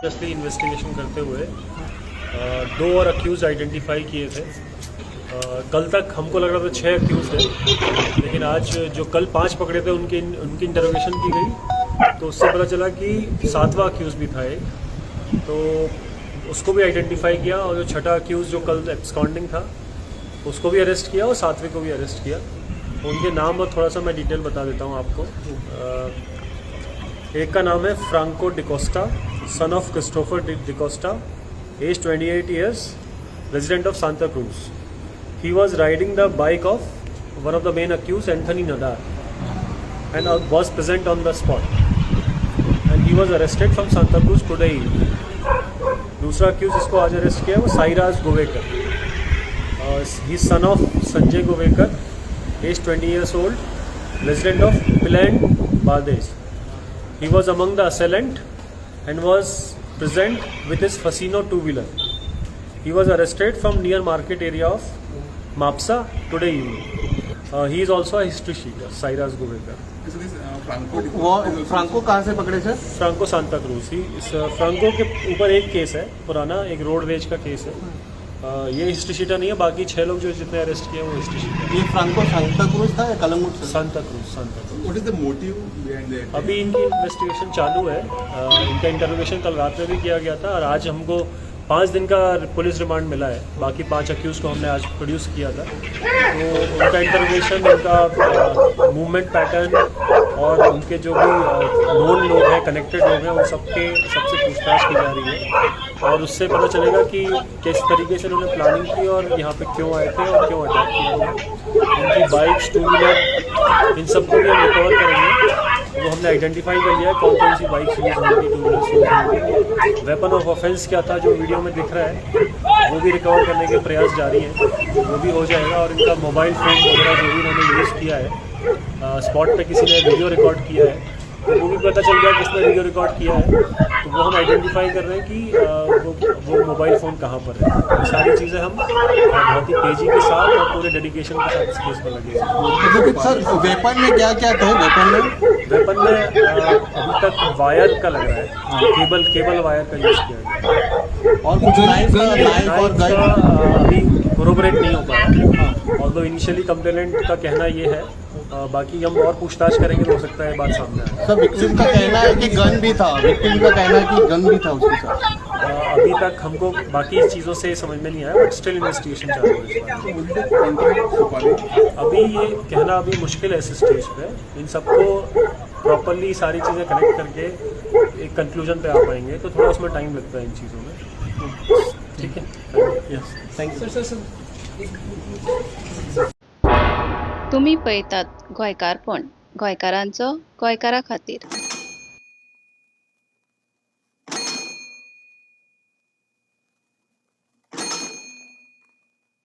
असली इन्वेस्टिगेशन करते हुए दो और अक्यूज़ आइडेंटिफाई किए थे। कल तक हमको लग रहा था 6 अक्यूज़ थे, लेकिन आज जो कल 5 पकड़े थे उनकी इंटरोगेशन की गई तो उससे पता चला कि 7वां अक्यूज़ भी था एक, तो उसको भी आइडेंटिफाई किया और जो छठा अक्यूज़ जो कल एब्सकॉन्डिंग था उसको भी अरेस्ट किया और 7वें को भी अरेस्ट किया। उनके नाम और थोड़ा सा मैं डिटेल बता देता हूँ आपको। एक का नाम है Franco D'Costa, son of Christopher DiCosta, age 28 years, resident of Santa Cruz. He was riding the bike of one of the main accused, Anthony Nadar, and was present on the spot. And he was arrested from Santa Cruz today evening. दूसरा accused जिसको आज arrest किया है वो Sairaj Govekar. He is son of Sanjay Govekar, age 20 years old, resident of Piland, Bades. He was among the assailant and was present with his Fasino two-wheeler. He was arrested from near market area of Mapsa today evening. He is also a history sheeter, Cyrus Govekar. Franco कहाँ से पकड़े sir? Franco Santa cruise ही। इस Franco के ऊपर एक case है पुराना, एक रोड रेज का केस है। ये हिस्ट्री शीटर नहीं है, बाकी 6 लोग जो जितने अरेस्ट किए वो हिस्ट्री शीटर। ये फ्रांको सांता क्रूज था या कलंगुट से? Santa cruise. What is the motive behind it? अभी इनकी इन्वेस्टिगेशन चालू है। इनका इंटरोगेशन कल रात में भी किया गया था और आज हमको 5 दिन का पुलिस रिमांड मिला है। बाकी 5 अक्यूज़ को हमने आज प्रोड्यूस किया था। तो उनका इंटरोगेशन, उनका मूवमेंट पैटर्न और उनके जो भी नोन लोग हैं, कनेक्टेड लोग हैं, उन सबसे पूछताछ की जा रही है और उससे पता चलेगा कि किस तरीके से उन्होंने प्लानिंग की और यहाँ पे क्यों आए थे और क्यों अटैक किया। उनकी बाइक्स, टू व्हीलर, इन सबको भी हम रिकवर करेंगे। वो हमने आइडेंटिफाई कर लिया है कौन कौन सी बाइक्स यूज़ होंगी, टू व्हीलर्स यूज़ होंगी। वेपन ऑफ ऑफेंस क्या था जो वीडियो में दिख रहा है वो भी रिकवर करने के प्रयास जारी हैं, वो भी हो जाएगा। और इनका मोबाइल फ़ोन वगैरह जो भी इन्होंने यूज़ किया है, स्पॉट पे किसी ने वीडियो रिकॉर्ड किया है तो वो भी पता चल गया किसने वीडियो रिकॉर्ड किया है। तो वो हम आइडेंटिफाई कर रहे हैं कि वो मोबाइल फ़ोन कहाँ पर है। ये सारी चीज़ें हम बहुत ही तेज़ी के साथ और पूरे डेडिकेशन के साथ इस केस पर लगे हैं। सर वेपन में क्या क्या थे? वेपन में अभी तक वायर का लग रहा है, केबल वायर का यूज़ किया गया और कुछ नाइफ और गन अभी कोरोबरेट नहीं हो पाया। और तो इनिशियली कंप्लेनेंट का कहना ये है, बाकी हम और पूछताछ करेंगे तो हो सकता है बात सामने आए। सर विक्टिम का कहना है कि गन भी था, विक्टिम का कहना है कि गन भी था उसके साथ। अभी तक हमको बाकी चीज़ों से समझ में नहीं आया, बट स्टिल इन्वेस्टिगेशन चालू है। अभी ये कहना अभी मुश्किल है इस स्टेज पे। इन सबको प्रॉपरली सारी चीज़ें कनेक्ट करके एक कंक्लूजन पे आ पाएंगे तो थोड़ा उसमें टाइम लगता है इन चीज़ों में। ठीक है, यस, थैंक यू। तुम्ही पळयतात गोंयकारपण, गोंयकारांचो गोंयकारा खातीर।